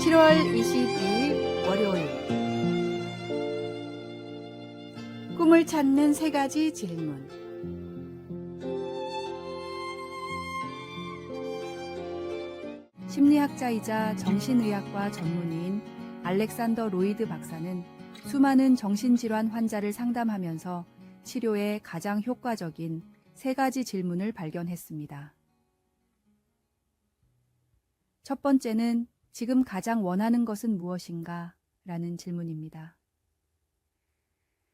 7월 22일 월요일 꿈을 찾는 세 가지 질문. 심리학자이자 정신의학과 전문의인 알렉산더 로이드 박사는 수많은 정신질환 환자를 상담하면서 치료에 가장 효과적인 세 가지 질문을 발견했습니다. 첫 번째는 지금 가장 원하는 것은 무엇인가? 라는 질문입니다.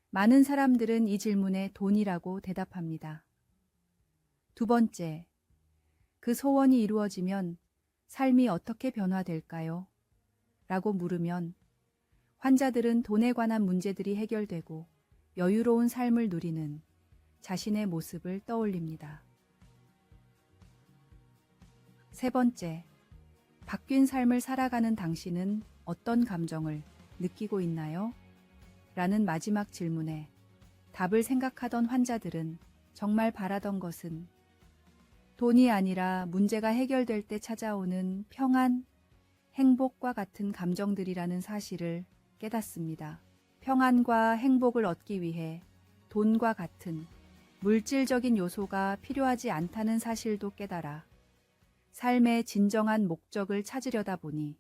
많은 사람들은 이 질문에 돈이라고 대답합니다. 두 번째, 그 소원이 이루어지면 삶이 어떻게 변화될까요? 라고 물으면 환자들은 돈에 관한 문제들이 해결되고 여유로운 삶을 누리는 자신의 모습을 떠올립니다. 세 번째, 바뀐 삶을 살아가는 당신은 어떤 감정을 느끼고 있나요? 라는 마지막 질문에 답을 생각하던 환자들은 정말 바라던 것은 돈이 아니라 문제가 해결될 때 찾아오는 평안, 행복과 같은 감정들이라는 사실을 깨닫습니다. 평안과 행복을 얻기 위해 돈과 같은 물질적인 요소가 필요하지 않다는 사실도 깨달아 삶의 진정한 목적을 찾으려다 보니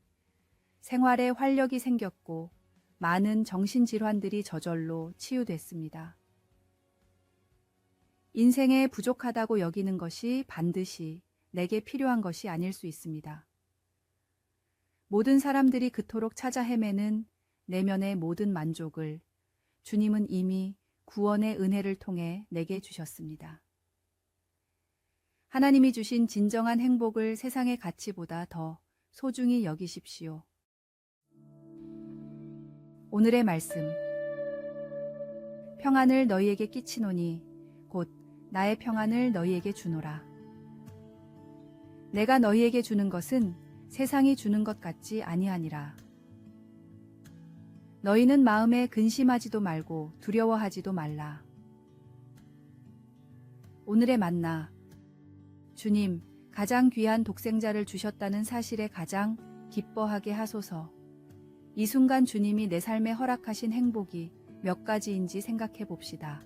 생활에 활력이 생겼고 많은 정신질환들이 저절로 치유됐습니다. 인생에 부족하다고 여기는 것이 반드시 내게 필요한 것이 아닐 수 있습니다. 모든 사람들이 그토록 찾아 헤매는 내면의 모든 만족을 주님은 이미 구원의 은혜를 통해 내게 주셨습니다. 하나님이 주신 진정한 행복을 세상의 가치보다 더 소중히 여기십시오. 오늘의 말씀. 평안을 너희에게 끼치노니 곧 나의 평안을 너희에게 주노라. 내가 너희에게 주는 것은 세상이 주는 것 같지 아니하니라. 너희는 마음에 근심하지도 말고 두려워하지도 말라. 오늘의 만나. 주님, 가장 귀한 독생자를 주셨다는 사실에 가장 기뻐하게 하소서. 이 순간 주님이 내 삶에 허락하신 행복이 몇 가지인지 생각해 봅시다.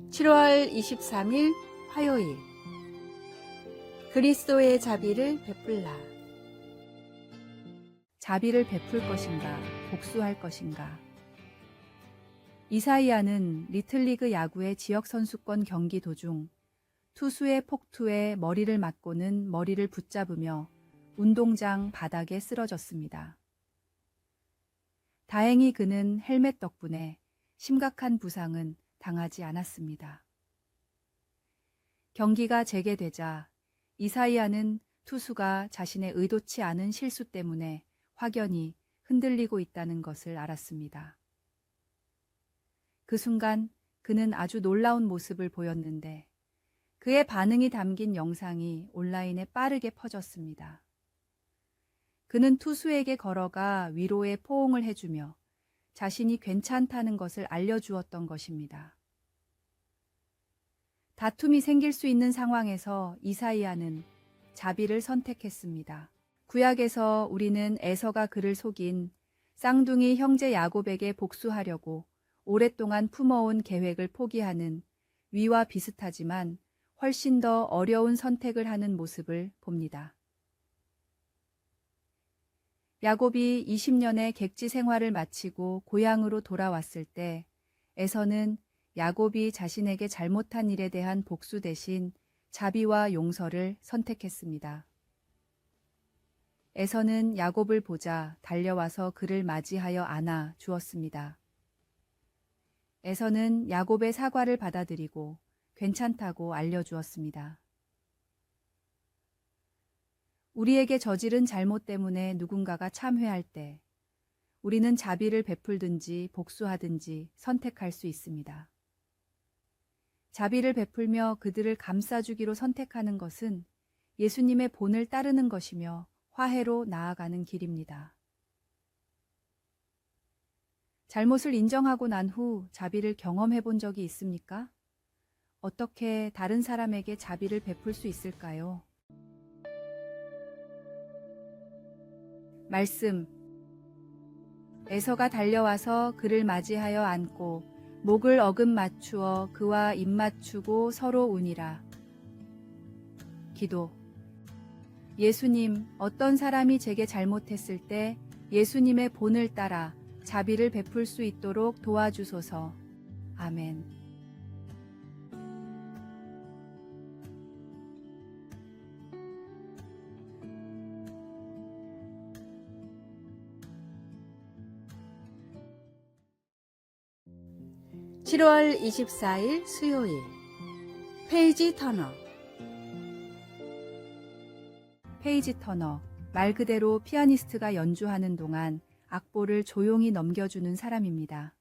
(7월 23일) 화요일. 그리스도의 자비를 베풀라. 자비를 베풀 것인가, 복수할 것인가. 이사이아는 리틀리그 야구의 지역선수권 경기 도중 투수의 폭투에 머리를 맞고는 머리를 붙잡으며 운동장 바닥에 쓰러졌습니다. 다행히 그는 헬멧 덕분에 심각한 부상은 당하지 않았습니다. 경기가 재개되자 이사이아는 투수가 자신의 의도치 않은 실수 때문에 확연히 흔들리고 있다는 것을 알았습니다. 그 순간 그는 아주 놀라운 모습을 보였는데 그의 반응이 담긴 영상이 온라인에 빠르게 퍼졌습니다. 그는 투수에게 걸어가 위로의 포옹을 해주며 자신이 괜찮다는 것을 알려주었던 것입니다. 다툼이 생길 수 있는 상황에서 이사이아는 자비를 선택했습니다. 구약에서 우리는 에서가 그를 속인 쌍둥이 형제 야곱에게 복수하려고 오랫동안 품어온 계획을 포기하는 위와 비슷하지만 훨씬 더 어려운 선택을 하는 모습을 봅니다. 야곱이 20년의 객지 생활을 마치고 고향으로 돌아왔을 때 에서는 야곱이 자신에게 잘못한 일에 대한 복수 대신 자비와 용서를 선택했습니다. 에서는 야곱을 보자 달려와서 그를 맞이하여 안아 주었습니다. 에서는 야곱의 사과를 받아들이고 괜찮다고 알려주었습니다. 우리에게 저지른 잘못 때문에 누군가가 참회할 때 우리는 자비를 베풀든지 복수하든지 선택할 수 있습니다. 자비를 베풀며 그들을 감싸주기로 선택하는 것은 예수님의 본을 따르는 것이며 화해로 나아가는 길입니다. 잘못을 인정하고 난 후 자비를 경험해 본 적이 있습니까? 어떻게 다른 사람에게 자비를 베풀 수 있을까요? 말씀. 에서가 달려와서 그를 맞이하여 안고 목을 어금 맞추어 그와 입 맞추고 서로 우니라. 기도. 예수님, 어떤 사람이 제게 잘못했을 때 예수님의 본을 따라 자비를 베풀 수 있도록 도와주소서. 아멘. (7월 24일) 수요일 페이지 터너. 페이지 터너. 말 그대로 피아니스트가 연주하는 동안 악보를 조용히 넘겨주는 사람입니다.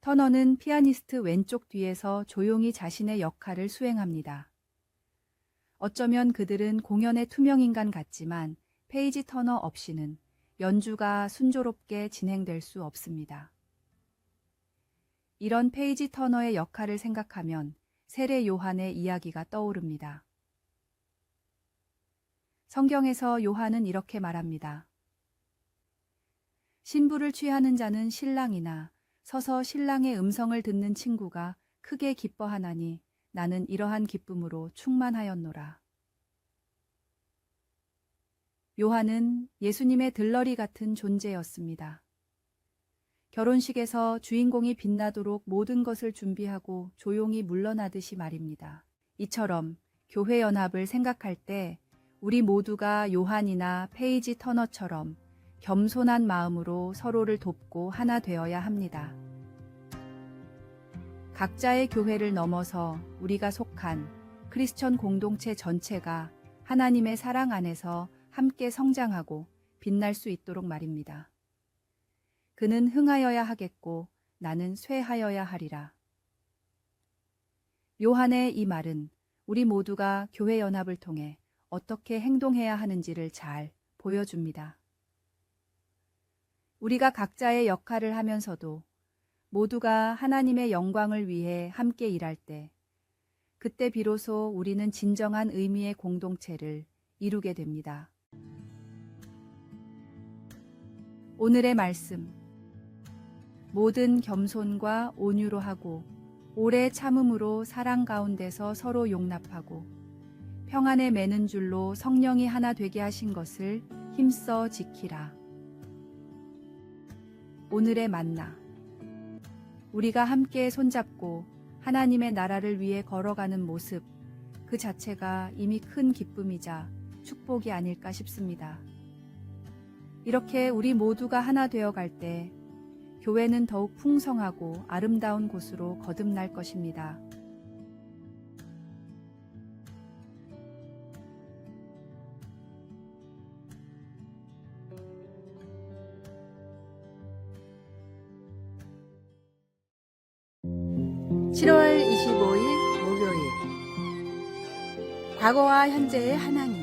터너는 피아니스트 왼쪽 뒤에서 조용히 자신의 역할을 수행합니다. 어쩌면 그들은 공연의 투명인간 같지만 페이지 터너 없이는 연주가 순조롭게 진행될 수 없습니다. 이런 페이지 터너의 역할을 생각하면 세례 요한의 이야기가 떠오릅니다. 성경에서 요한은 이렇게 말합니다. 신부를 취하는 자는 신랑이나 서서 신랑의 음성을 듣는 친구가 크게 기뻐하나니 나는 이러한 기쁨으로 충만하였노라. 요한은 예수님의 들러리 같은 존재였습니다. 결혼식에서 주인공이 빛나도록 모든 것을 준비하고 조용히 물러나듯이 말입니다. 이처럼 교회 연합을 생각할 때 우리 모두가 요한이나 페이지 터너처럼 겸손한 마음으로 서로를 돕고 하나 되어야 합니다. 각자의 교회를 넘어서 우리가 속한 크리스천 공동체 전체가 하나님의 사랑 안에서 함께 성장하고 빛날 수 있도록 말입니다. 그는 흥하여야 하겠고 나는 쇠하여야 하리라. 요한의 이 말은 우리 모두가 교회 연합을 통해 어떻게 행동해야 하는지를 잘 보여줍니다. 우리가 각자의 역할을 하면서도 모두가 하나님의 영광을 위해 함께 일할 때, 그때 비로소 우리는 진정한 의미의 공동체를 이루게 됩니다. 오늘의 말씀. 모든 겸손과 온유로 하고 오래 참음으로 사랑 가운데서 서로 용납하고 평안에 매는 줄로 성령이 하나 되게 하신 것을 힘써 지키라. 오늘의 만나. 우리가 함께 손잡고 하나님의 나라를 위해 걸어가는 모습, 그 자체가 이미 큰 기쁨이자 축복이 아닐까 싶습니다. 이렇게 우리 모두가 하나 되어 갈 때 교회는 더욱 풍성하고 아름다운 곳으로 거듭날 것입니다. (7월 25일) 목요일 과거와 현재의 하나님.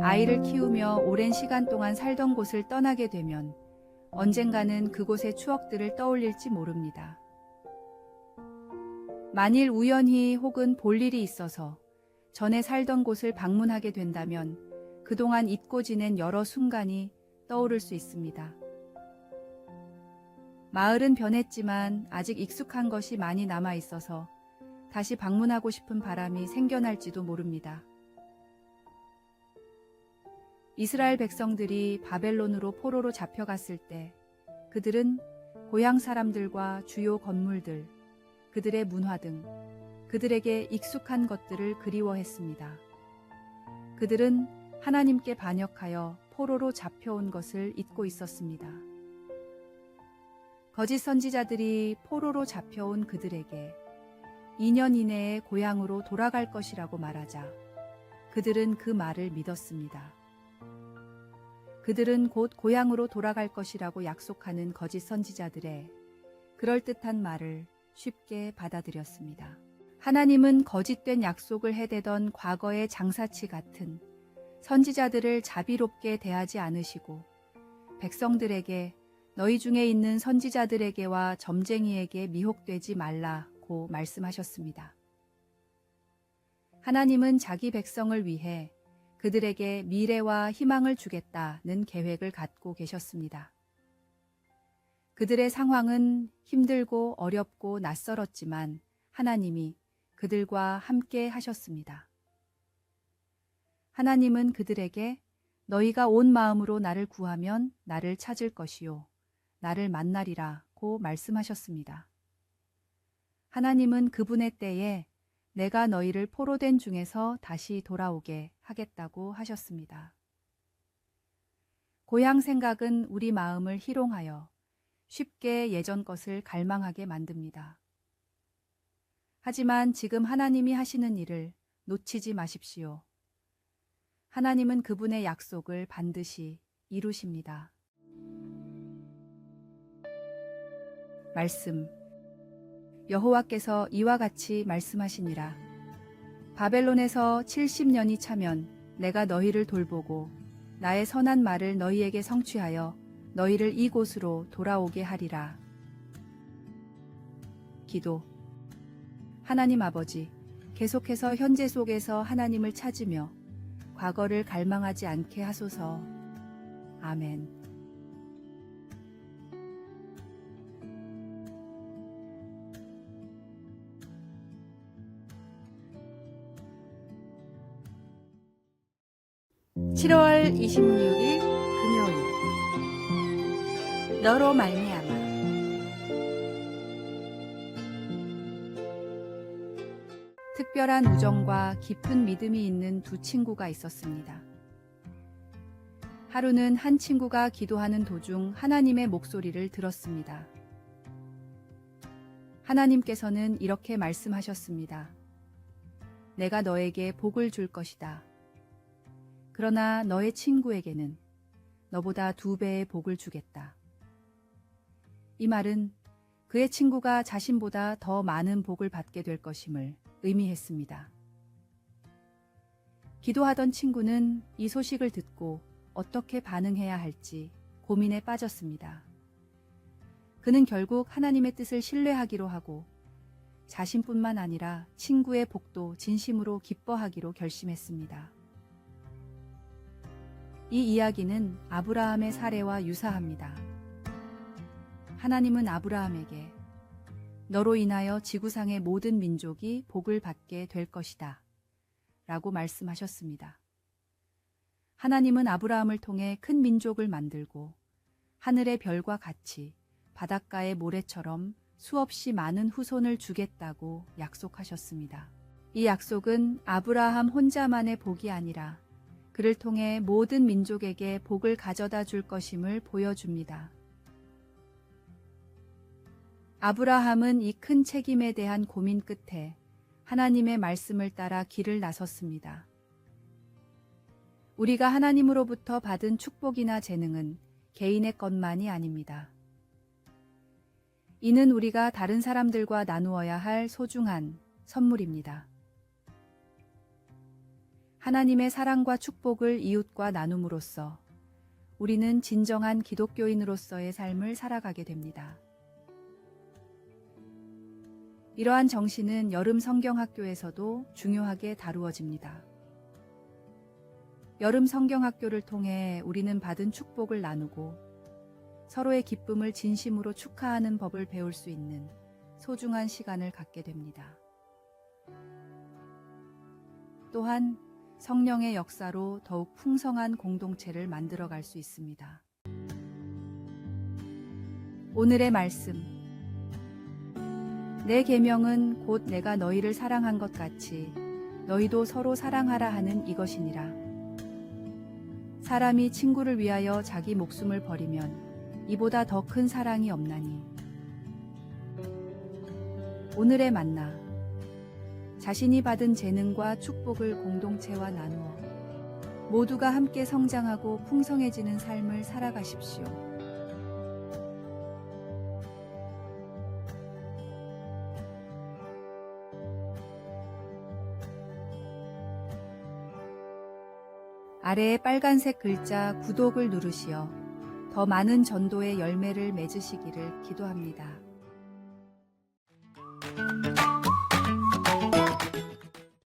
아이를 키우며 오랜 시간 동안 살던 곳을 떠나게 되면 언젠가는 그곳의 추억들을 떠올릴지 모릅니다. 만일 우연히 혹은 볼 일이 있어서 전에 살던 곳을 방문하게 된다면 그동안 잊고 지낸 여러 순간이 떠오를 수 있습니다. 마을은 변했지만 아직 익숙한 것이 많이 남아 있어서 다시 방문하고 싶은 바람이 생겨날지도 모릅니다. 이스라엘 백성들이 바벨론으로 포로로 잡혀갔을 때 그들은 고향 사람들과 주요 건물들, 그들의 문화 등 그들에게 익숙한 것들을 그리워했습니다. 그들은 하나님께 반역하여 포로로 잡혀온 것을 잊고 있었습니다. 거짓 선지자들이 포로로 잡혀온 그들에게 2년 이내에 고향으로 돌아갈 것이라고 말하자 그들은 그 말을 믿었습니다. 그들은 곧 고향으로 돌아갈 것이라고 약속하는 거짓 선지자들의 그럴듯한 말을 쉽게 받아들였습니다. 하나님은 거짓된 약속을 해대던 과거의 장사치 같은 선지자들을 자비롭게 대하지 않으시고 백성들에게 너희 중에 있는 선지자들에게와 점쟁이에게 미혹되지 말라고 말씀하셨습니다. 하나님은 자기 백성을 위해 그들에게 미래와 희망을 주겠다는 계획을 갖고 계셨습니다. 그들의 상황은 힘들고 어렵고 낯설었지만 하나님이 그들과 함께 하셨습니다. 하나님은 그들에게 너희가 온 마음으로 나를 구하면 나를 찾을 것이요 나를 만나리라고 말씀하셨습니다. 하나님은 그분의 때에 내가 너희를 포로된 중에서 다시 돌아오게 하겠다고 하셨습니다. 고향 생각은 우리 마음을 희롱하여 쉽게 예전 것을 갈망하게 만듭니다. 하지만 지금 하나님이 하시는 일을 놓치지 마십시오. 하나님은 그분의 약속을 반드시 이루십니다. 말씀. 여호와께서 이와 같이 말씀하시니라. 바벨론에서 70년이 차면 내가 너희를 돌보고 나의 선한 말을 너희에게 성취하여 너희를 이곳으로 돌아오게 하리라. 기도. 하나님 아버지, 계속해서 현재 속에서 하나님을 찾으며 과거를 갈망하지 않게 하소서. 아멘. (7월 26일) 금요일. 너로 말미암아. 특별한 우정과 깊은 믿음이 있는 두 친구가 있었습니다. 하루는 한 친구가 기도하는 도중 하나님의 목소리를 들었습니다. 하나님께서는 이렇게 말씀하셨습니다. 내가 너에게 복을 줄 것이다. 그러나 너의 친구에게는 너보다 2배의 복을 주겠다. 이 말은 그의 친구가 자신보다 더 많은 복을 받게 될 것임을 의미했습니다. 기도하던 친구는 이 소식을 듣고 어떻게 반응해야 할지 고민에 빠졌습니다. 그는 결국 하나님의 뜻을 신뢰하기로 하고 자신뿐만 아니라 친구의 복도 진심으로 기뻐하기로 결심했습니다. 이 이야기는 아브라함의 사례와 유사합니다. 하나님은 아브라함에게 너로 인하여 지구상의 모든 민족이 복을 받게 될 것이다 라고 말씀하셨습니다. 하나님은 아브라함을 통해 큰 민족을 만들고 하늘의 별과 같이 바닷가의 모래처럼 수없이 많은 후손을 주겠다고 약속하셨습니다. 이 약속은 아브라함 혼자만의 복이 아니라 그를 통해 모든 민족에게 복을 가져다 줄 것임을 보여줍니다. 아브라함은 이 큰 책임에 대한 고민 끝에 하나님의 말씀을 따라 길을 나섰습니다. 우리가 하나님으로부터 받은 축복이나 재능은 개인의 것만이 아닙니다. 이는 우리가 다른 사람들과 나누어야 할 소중한 선물입니다. 하나님의 사랑과 축복을 이웃과 나눔으로써 우리는 진정한 기독교인으로서의 삶을 살아가게 됩니다. 이러한 정신은 여름 성경학교에서도 중요하게 다루어집니다. 여름 성경학교를 통해 우리는 받은 축복을 나누고 서로의 기쁨을 진심으로 축하하는 법을 배울 수 있는 소중한 시간을 갖게 됩니다. 또한 성령의 역사로 더욱 풍성한 공동체를 만들어갈 수 있습니다. 오늘의 말씀. 내 계명은 곧 내가 너희를 사랑한 것 같이 너희도 서로 사랑하라 하는 이것이니라. 사람이 친구를 위하여 자기 목숨을 버리면 이보다 더 큰 사랑이 없나니. 오늘의 만나. 자신이 받은 재능과 축복을 공동체와 나누어 모두가 함께 성장하고 풍성해지는 삶을 살아가십시오. 아래의 빨간색 글자 구독을 누르시어 더 많은 전도의 열매를 맺으시기를 기도합니다.